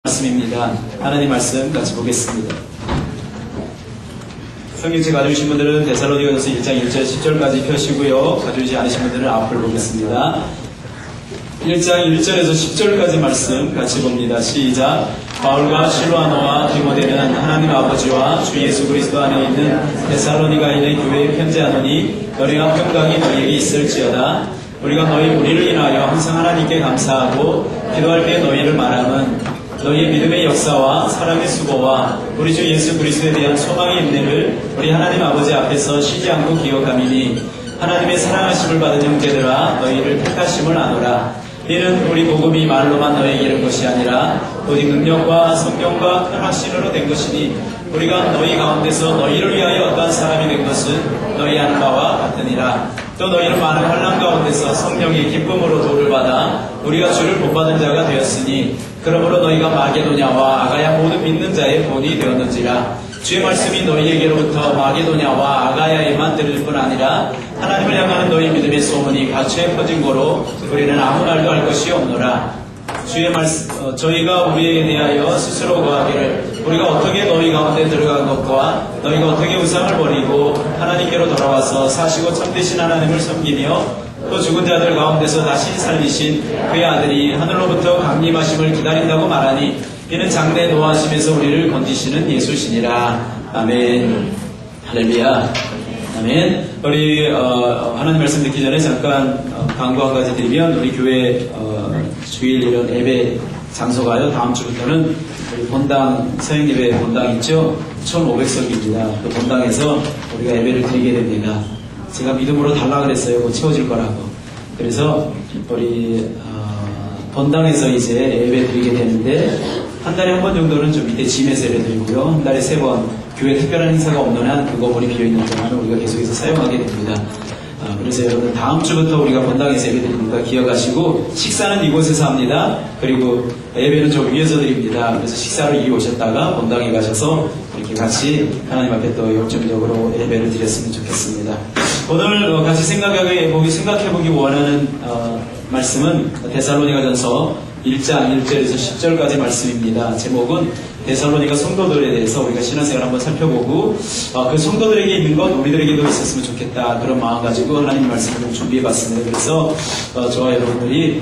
말씀입니다. 하나님 말씀 같이 보겠습니다. 성경책 가져오신 분들은 데살로니가전서 1장 1절 10절까지 펴시고요. 가져오지 않으신 분들은 앞을 보겠습니다. 1장 1절에서 10절까지 말씀 같이 봅니다. 시작. 바울과 실로아노와 디모데는 하나님 아버지와 주 예수 그리스도 안에 있는 데살로니가인의 교회에 편지하노니 너희가 평강이 너희에게 있을지어다. 우리가 너희 무리를 인하여 항상 하나님께 감사하고 기도할 때 너희를 말함은 너희의 믿음의 역사와 사랑의 수고와 우리 주 예수 그리스도에 대한 소망의 인내를 우리 하나님 아버지 앞에서 쉬지 않고 기억함이니 하나님의 사랑하심을 받은 형제들아 너희를 택하심을 아노라. 이는 우리 복음이 말로만 너희에게 이른 것이 아니라 오직 능력과 성령과 큰 확신으로 된 것이니 우리가 너희 가운데서 너희를 위하여 어떠한 사람이 된 것은 너희 아는 바와 같으니라. 또 너희는 많은 환난 가운데서 성령의 기쁨으로 도를 받아 우리가 주를 본받은 자가 되었으니 그러므로 너희가 마게도냐와 아가야 모든 믿는 자의 본이 되었는지라. 주의 말씀이 너희에게로부터 마게도냐와 아가야에만 들릴 뿐 아니라 하나님을 향하는 너희 믿음의 소문이 각처에 퍼진 거로 우리는 아무 말도 할 것이 없노라. 주의 말씀, 저희가 우리에 대하여 스스로 고하기를 우리가 어떻게 너희 가운데 들어간 것과 너희가 어떻게 우상을 버리고 하나님께로 돌아와서 사시고 참되신 하나님을 섬기며 또 죽은 자들 가운데서 다시 살리신 그의 아들이 하늘로부터 강림하심을 기다린다고 말하니 이는 장래 노하심에서 우리를 건지시는 예수시니라. 아멘. 할렐루야. 아멘. 우리 하나님 말씀 듣기 전에 잠깐 광고 한 가지 드리면 우리 교회 주일 이런 예배 장소가요. 다음 주부터는 우리 본당 서영예배 본당 있죠. 1,500석입니다. 그 본당에서 우리가 예배를 드리게 됩니다. 제가 믿음으로 달라 그랬어요. 뭐 채워질 거라고. 그래서 우리 본당에서 이제 예배 드리게 되는데 한 달에 한 번 정도는 좀 밑에 짐에서 예배 드리고요. 한 달에 3번 교회 특별한 행사가 없는 한 그 건물이 비어있는 동안은 우리가 계속해서 사용하게 됩니다. 그래서 여러분 다음 주부터 우리가 본당에서 예배 드리니까 기억하시고 식사는 이곳에서 합니다. 그리고 예배는 저 위에서 드립니다. 그래서 식사를 이리 오셨다가 본당에 가셔서 이렇게 같이 하나님 앞에 또 영적으로 예배를 드렸으면 좋겠습니다. 오늘 같이 생각해보기 원하는 말씀은 데살로니가전서 1장 1절에서 10절까지 말씀입니다. 제목은 데살로니가 성도들에 대해서 우리가 신앙생활 한번 살펴보고 그 성도들에게 있는 것 우리들에게도 있었으면 좋겠다 그런 마음 가지고 하나님 말씀을 좀 준비해봤습니다. 그래서 저와 여러분들이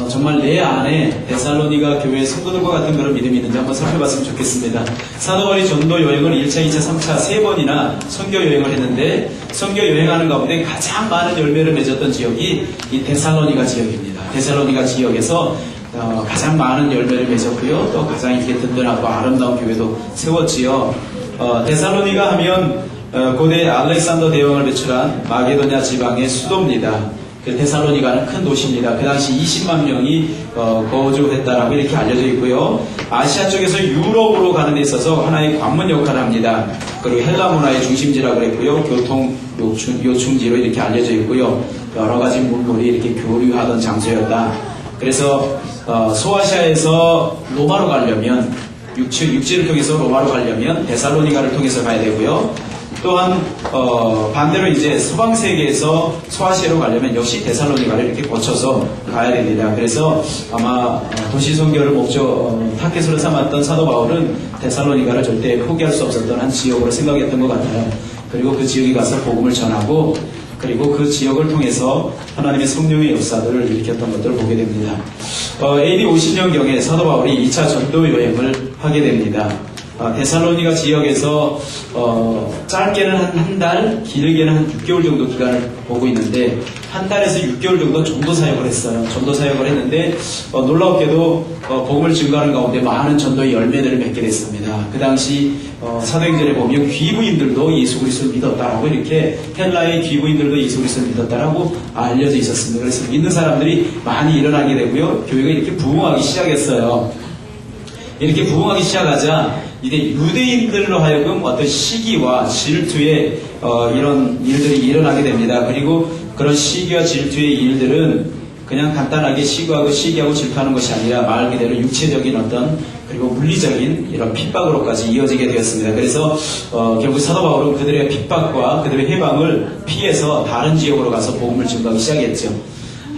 정말 내 안에 데살로니가 교회 성도들과 같은 그런 믿음이 있는지 한번 살펴봤으면 좋겠습니다. 사도 바울이 전도 여행을 1차, 2차, 3차 3번이나 선교 여행을 했는데 선교 여행하는 가운데 가장 많은 열매를 맺었던 지역이 이 데살로니가 지역입니다. 데살로니가 지역에서 가장 많은 열매를 맺었고요. 또 가장 이렇게 든든하고 아름다운 교회도 세웠지요. 데살로니가 하면 고대 알렉산더 대왕을 배출한 마게도냐 지방의 수도입니다. 데살로니가는 큰 도시입니다. 그 당시 20만 명이 거주했다라고 이렇게 알려져 있고요. 아시아 쪽에서 유럽으로 가는 데 있어서 하나의 관문 역할을 합니다. 그리고 헬라 문화의 중심지라고 그랬고요. 교통 요충지로 이렇게 알려져 있고요. 여러 가지 문물이 이렇게 교류하던 장소였다. 그래서 소아시아에서 로마로 가려면 육지를 통해서 로마로 가려면 데살로니가를 통해서 가야 되고요. 또한 반대로 이제 서방 세계에서 소아시아로 가려면 역시 데살로니가를 이렇게 거쳐서 가야 됩니다. 그래서 아마 도시 선교를 타겟으로 삼았던 사도 바울은 데살로니가를 절대 포기할 수 없었던 한 지역으로 생각했던 것 같아요. 그리고 그 지역에 가서 복음을 전하고 그리고 그 지역을 통해서 하나님의 성령의 역사들을 일으켰던 것들을 보게 됩니다. AD 50년경에 사도 바울이 2차 전도 여행을 하게 됩니다. 데살로니가 지역에서 짧게는 한 달, 길게는 한 6개월 정도 기간을 보고 있는데 한 달에서 6개월 정도 전도 사역을 했어요. 전도 사역을 했는데 놀랍게도 복음을 증거하는 가운데 많은 전도의 열매들을 맺게 됐습니다. 그 당시 사도행전에 보면 귀부인들도 예수 그리스도를 믿었다라고 이렇게 헬라의 귀부인들도 예수 그리스도를 믿었다라고 알려져 있었습니다. 그래서 믿는 사람들이 많이 일어나게 되고요. 교회가 이렇게 부흥하기 시작했어요. 이렇게 부흥하기 시작하자 이제 유대인들로 하여금 어떤 시기와 질투의 이런 일들이 일어나게 됩니다. 그리고 그런 시기와 질투의 일들은 그냥 간단하게 시기하고 질투하는 것이 아니라 말 그대로 육체적인 어떤 그리고 물리적인 이런 핍박으로까지 이어지게 되었습니다. 그래서 결국 사도 바울은 그들의 핍박과 그들의 해방을 피해서 다른 지역으로 가서 복음을 증거하기 시작했죠.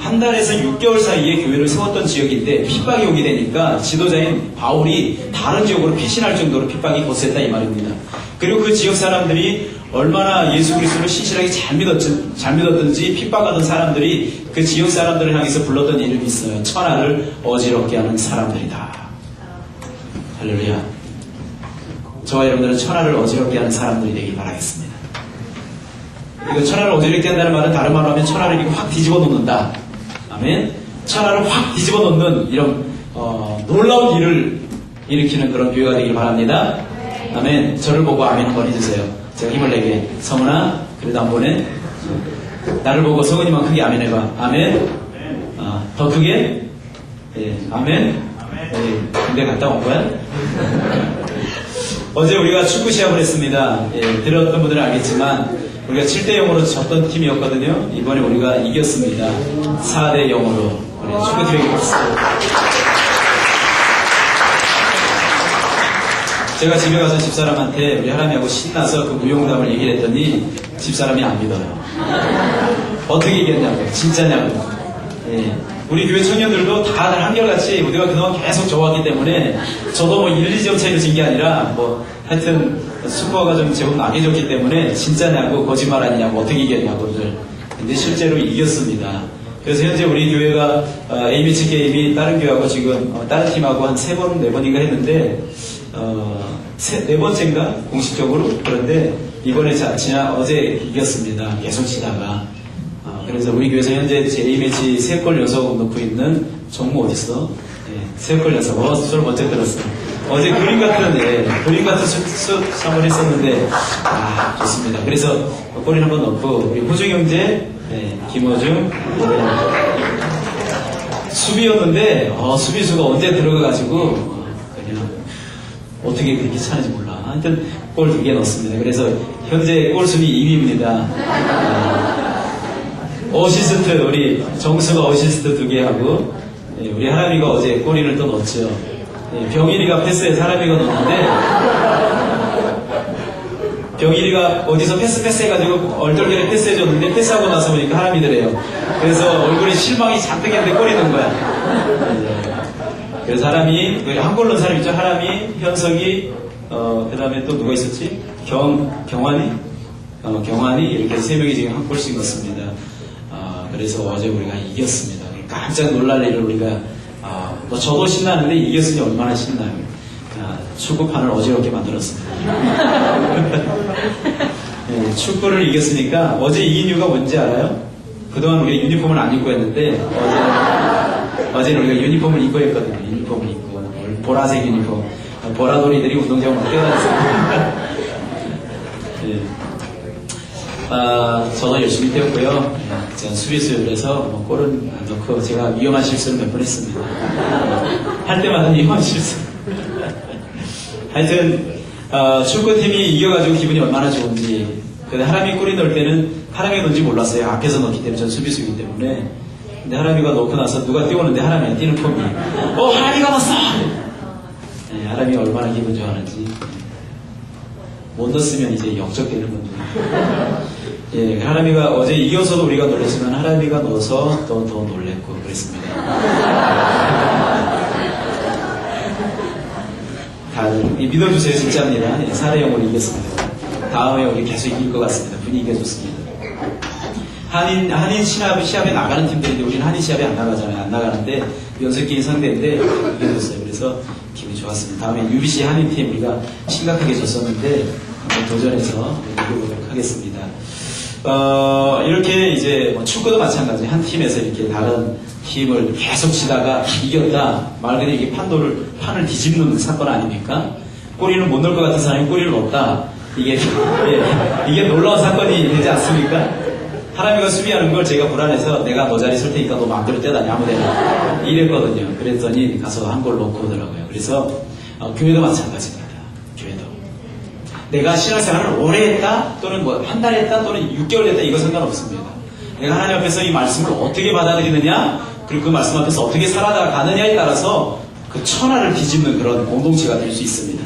한 달에서 6개월 사이에 교회를 세웠던 지역인데 핍박이 오게 되니까 지도자인 바울이 다른 지역으로 피신할 정도로 핍박이 거셌다 이 말입니다. 그리고 그 지역 사람들이 얼마나 예수 그리스도를 신실하게 잘 믿었던지 핍박하던 사람들이 그 지역 사람들을 향해서 불렀던 이름이 있어요. 천하를 어지럽게 하는 사람들이다. 할렐루야. 저와 여러분들은 천하를 어지럽게 하는 사람들이 되길 바라겠습니다. 이거 천하를 어지럽게 한다는 말은 다른 말로 하면 천하를 이렇게 확 뒤집어 놓는다. 아멘. 천하를 확 뒤집어 놓는 이런 놀라운 일을 일으키는 그런 교회가 되길 바랍니다. 아멘. 저를 보고 아멘 한번 해주세요. 제가 힘을 내게. 성은아, 그래도 한 번에 나를 보고 성은이만 크게 아멘 해봐. 아멘. 더 크게. 예, 아멘. 군대 갔다 온 거야? 어제 우리가 축구 시합을 했습니다. 예, 들었던 분들은 알겠지만 우리가 7대0으로 졌던 팀이었거든요. 이번에 우리가 이겼습니다. 4대0으로 우리 축구팀이 이겼습니다. 제가 집에 가서 집사람한테 우리 하람이하고 신나서 그 무용담을 얘기를 했더니 집사람이 안 믿어요. 어떻게 이겼냐고, 진짜냐고. 예. 우리 교회 청년들도 다들 한결같이 우리가 그동안 계속 져왔기 때문에 저도 뭐 1, 2점 차이로 진 게 아니라 뭐 하여튼 스코어가 좀 제법 나게 졌기 때문에 진짜냐고 거짓말 아니냐고 어떻게 이겼냐고들. 근데 실제로 이겼습니다. 그래서 현재 우리 교회가 A매치 게임이 다른 교회하고 지금 다른 팀하고 한 3번, 4번인가 했는데 4번째인가 공식적으로. 그런데 이번에 어제 이겼습니다. 계속 치다가. 그래서 우리 교회에서 현재 A매치 3골 연속 넣고 있는 정모 어딨어? 네, 3골 연속. 소리 먼저 들었어. 어제 그림 같은 수업을 했었는데, 좋습니다. 그래서 골을 한번 넣고, 우리 호중 형제, 네, 김호중, 수비였는데, 수비수가 언제 들어가가지고, 그냥, 어떻게 그렇게 차는지 몰라. 하여튼, 골 2개 넣었습니다. 그래서, 현재 골 수비 2위입니다. 어시스트, 우리 정수가 어시스트 2개 하고, 네, 우리 하람이가 어제 골인을 또 넣었죠. 네, 병일이가 패스해서 하람이가 넣었는데, 병일이가 어디서 패스 해가지고 얼떨결에 패스해줬는데, 패스하고 나서 보니까 하람이더래요. 그래서 얼굴에 실망이 잔뜩 했는데 골이 넣은 거야. 네. 그래서 하람이, 한 골 넣은 사람 있죠? 하람이, 현석이, 그 다음에 또 누가 있었지? 경환이? 경환이, 이렇게 3명이 지금 한 골씩 넣었습니다. 그래서 어제 우리가 이겼습니다. 깜짝 놀랄 일을 우리가, 뭐 저도 신나는데 이겼으니 얼마나 신나요. 축구판을 어지럽게 만들었습니다. 네, 축구를 이겼으니까 어제 이긴 이유가 뭔지 알아요? 그동안 우리가 유니폼을 안 입고 했는데 어제는 우리가 유니폼을 입고 했거든요. 유니폼을 입고 보라색 유니폼. 보라돌이들이 운동장으로 뛰어다녔습니다. 네. 저도 열심히 뛰었고요. 제가 수비수여서 골은 안 넣고 제가 위험한 실수를 몇 번 했습니다. 할 때마다 위험한 실수. 하여튼 축구팀이 이겨가지고 기분이 얼마나 좋은지. 근데 하람이 골이 넣을 때는 하람이 넣은지 몰랐어요. 앞에서 넣기 때문에 전 수비수이기 때문에. 근데 하람이가 넣고 나서 누가 뛰어오는데 하람이가 뛰는 폼이 하람이가 넣었어! 네, 하람이 얼마나 기분 좋아하는지. 못 넣었으면 이제 역적되는 건데. 예, 하람이가 어제 이겨서도 우리가 놀랐지만 하람이가 넣어서 더 놀랬고 그랬습니다. 다들 믿어주세요. 진짜입니다. 4대0으로 이겼습니다. 다음에 우리 계속 이길 것 같습니다. 분위기가 좋습니다. 한인 시합에 나가는 팀들인데 우리는 한인 시합에 안 나가잖아요. 안 나가는데 연습기인 상대인데 이겨줬어요. 그래서 기분이 좋았습니다. 다음에 UBC 한인팀 우리가 심각하게 졌었는데 한번 도전해서 이겨보도록 하겠습니다. 이렇게 이제 뭐 축구도 마찬가지. 한 팀에서 이렇게 다른 팀을 계속 치다가 이겼다. 말 그대로 이게 판을 뒤집는 사건 아닙니까? 꼬리는 못 넣을 것 같은 사람이 꼬리를 넣었다. 이게 놀라운 사건이 되지 않습니까? 하람이가 수비하는 걸 제가 불안해서 내가 너 자리 설 테니까 너 마음대로 떼다니 아무데나 이랬거든요. 그랬더니 가서 한 골 넣고 오더라고요. 그래서 교회도 마찬가지입니다. 교회도. 내가 신앙생활을 오래 했다 또는 뭐 한 달 했다 또는 6개월 했다 이거 상관없습니다. 내가 하나님 앞에서 이 말씀을 어떻게 받아들이느냐 그리고 그 말씀 앞에서 어떻게 살아가느냐에 따라서 그 천하를 뒤집는 그런 공동체가 될 수 있습니다.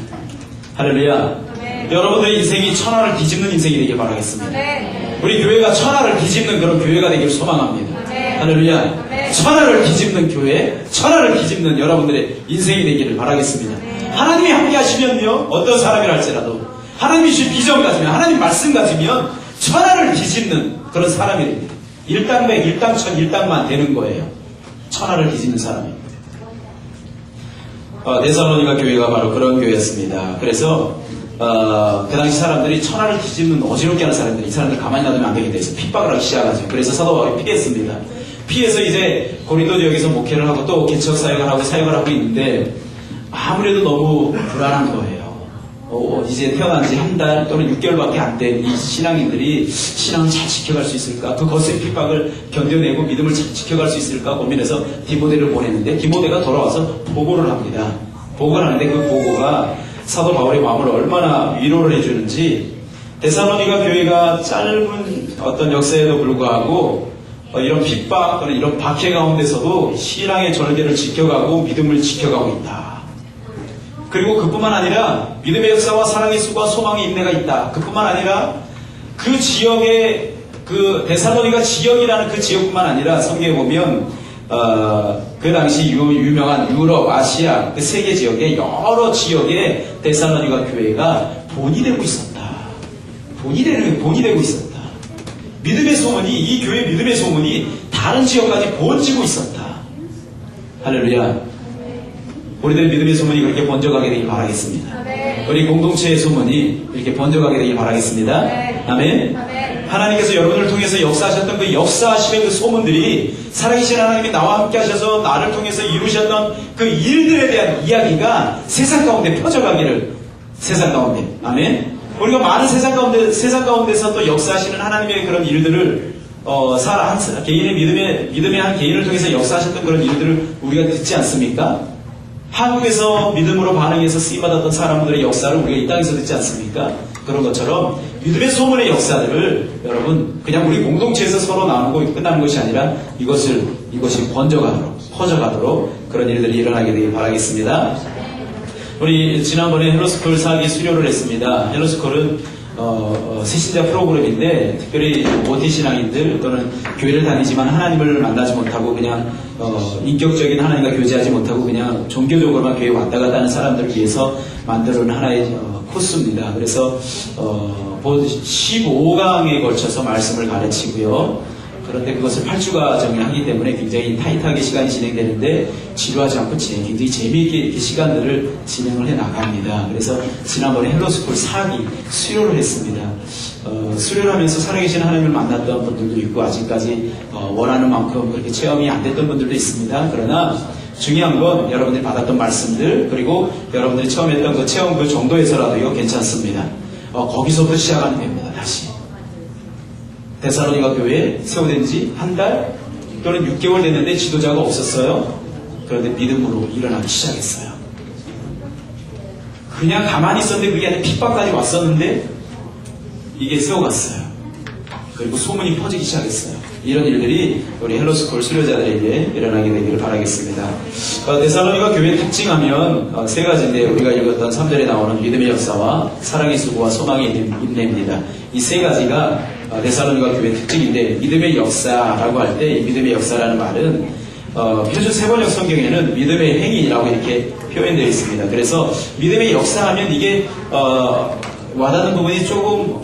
할렐루야. 네. 여러분들의 인생이 천하를 뒤집는 인생이 되길 바라겠습니다. 네. 우리 교회가 천하를 뒤집는 그런 교회가 되길 소망합니다. 네. 할렐루야. 네. 천하를 뒤집는 교회, 천하를 뒤집는 여러분들의 인생이 되기를 바라겠습니다. 하나님이 함께 하시면요, 어떤 사람이랄지라도 하나님이 주신 비전 가지면, 하나님 말씀 가지면 천하를 뒤집는 그런 사람이 됩니다. 일당백, 일당천, 일당만 되는 거예요. 천하를 뒤집는 사람입니다. 데살로니가 교회가 바로 그런 교회였습니다. 그래서 그 당시 사람들이 천하를 뒤집는 어지럽게 하는 사람들, 이 사람들 가만히 놔두면 안 되겠다 해서 핍박을 하기 시작하죠. 그래서 사도 바울이 피했습니다. 피해서 이제 고린도 지역에서 목회를 하고 또 개척 사역을 하고 사역을 하고 있는데 아무래도 너무 불안한 거예요. 이제 태어난 지 한 달 또는 6개월밖에 안 된 이 신앙인들이 신앙을 잘 지켜갈 수 있을까? 그 거센 핍박을 견뎌내고 믿음을 잘 지켜갈 수 있을까? 고민해서 디모데를 보냈는데 디모데가 돌아와서 보고를 합니다. 보고를 하는데 그 보고가 사도 바울의 마음을 얼마나 위로를 해주는지, 데살로니가 교회가 짧은 어떤 역사에도 불구하고 이런 핍박 또는 이런 박해 가운데서도 신앙의 절개를 지켜가고 믿음을 지켜가고 있다. 그리고 그뿐만 아니라 믿음의 역사와 사랑의 수고와 소망의 인내가 있다. 그뿐만 아니라 그 지역의 그 데살로니가 지역이라는 그 지역뿐만 아니라 성경에 보면 그 당시 유명한 유럽, 아시아 그 세계 지역의 여러 지역의 데살로니가 교회가 본이 되고 있었다. 본이 되고 있었다. 믿음의 소문이, 이 교회 믿음의 소문이 다른 지역까지 번지고 있었다. 할렐루야. 우리들 믿음의 소문이 그렇게 번져가게 되길 바라겠습니다. 아멘. 우리 공동체의 소문이 이렇게 번져가게 되길 바라겠습니다. 아멘. 아멘. 아멘. 하나님께서 여러분을 통해서 역사하셨던 그 역사하심의 그 소문들이, 살아계신 하나님이 나와 함께 하셔서 나를 통해서 이루셨던 그 일들에 대한 이야기가 세상 가운데 펴져가기를, 세상 가운데. 아멘. 우리가 많은 세상 가운데서 또 역사하시는 하나님의 그런 일들을 개인의 믿음의 한 개인을 통해서 역사하셨던 그런 일들을 우리가 듣지 않습니까? 한국에서 믿음으로 반응해서 쓰임받았던 사람들의 역사를 우리가 이 땅에서 듣지 않습니까? 그런 것처럼 믿음의 소문의 역사들을 여러분 그냥 우리 공동체에서 서로 나누고 끝나는 것이 아니라 이것이 번져가도록, 퍼져가도록 그런 일들이 일어나게 되길 바라겠습니다. 우리 지난번에 헬로스쿨 4기 수료를 했습니다. 헬로스쿨은 새신자 프로그램인데 특별히 모태 신앙인들 또는 교회를 다니지만 하나님을 만나지 못하고 그냥 인격적인 하나님과 교제하지 못하고 그냥 종교적으로만 교회에 왔다 갔다 하는 사람들을 위해서 만들어낸 하나의 코스입니다. 그래서 15강에 걸쳐서 말씀을 가르치고요. 그런데 그것을 8주가 정리하기 때문에 굉장히 타이트하게 시간이 진행되는데 지루하지 않고 굉장히 재미있게 이렇게 시간들을 진행을 해 나갑니다. 그래서 지난번에 헬로스쿨 4기 수료를 했습니다. 수료를 하면서 살아계신 하나님을 만났던 분들도 있고 아직까지 원하는 만큼 그렇게 체험이 안 됐던 분들도 있습니다. 그러나 중요한 건 여러분들이 받았던 말씀들 그리고 여러분들이 처음 했던 그 체험 그 정도에서라도요 괜찮습니다. 거기서부터 시작하면 됩니다. 다시 데살로니가 교회에 세워된 지 한 달 또는 6개월 됐는데 지도자가 없었어요. 그런데 믿음으로 일어나기 시작했어요. 그냥 가만히 있었는데 그게 아니라 핍박까지 왔었는데 이게 세워갔어요. 그리고 소문이 퍼지기 시작했어요. 이런 일들이 우리 헬로스쿨 수료자들에게 일어나게 되기를 바라겠습니다. 데살로니가 교회 특징하면 세 가지인데 우리가 읽었던 3절에 나오는 믿음의 역사와 사랑의 수고와 소망의 인내입니다. 이 세 가지가 데살로니가 교회의 특징인데 믿음의 역사라고 할 때 이 믿음의 역사라는 말은 표준 세번역 성경에는 믿음의 행위라고 이렇게 표현되어 있습니다. 그래서 믿음의 역사하면 이게 와닿는 부분이 조금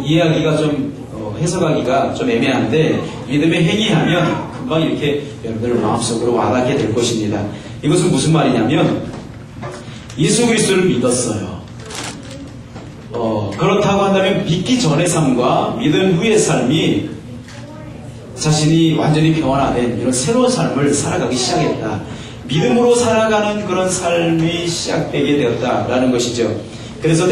이해하기가 좀 해석하기가 좀 애매한데 믿음의 행위하면 금방 이렇게 여러분들 마음속으로 와닿게 될 것입니다. 이것은 무슨 말이냐면 예수 그리스도를 믿었어요. 그렇다고 한다면 믿기 전의 삶과 믿음 후의 삶이 자신이 완전히 변화된 이런 새로운 삶을 살아가기 시작했다. 믿음으로 살아가는 그런 삶이 시작되게 되었다라는 것이죠. 그래서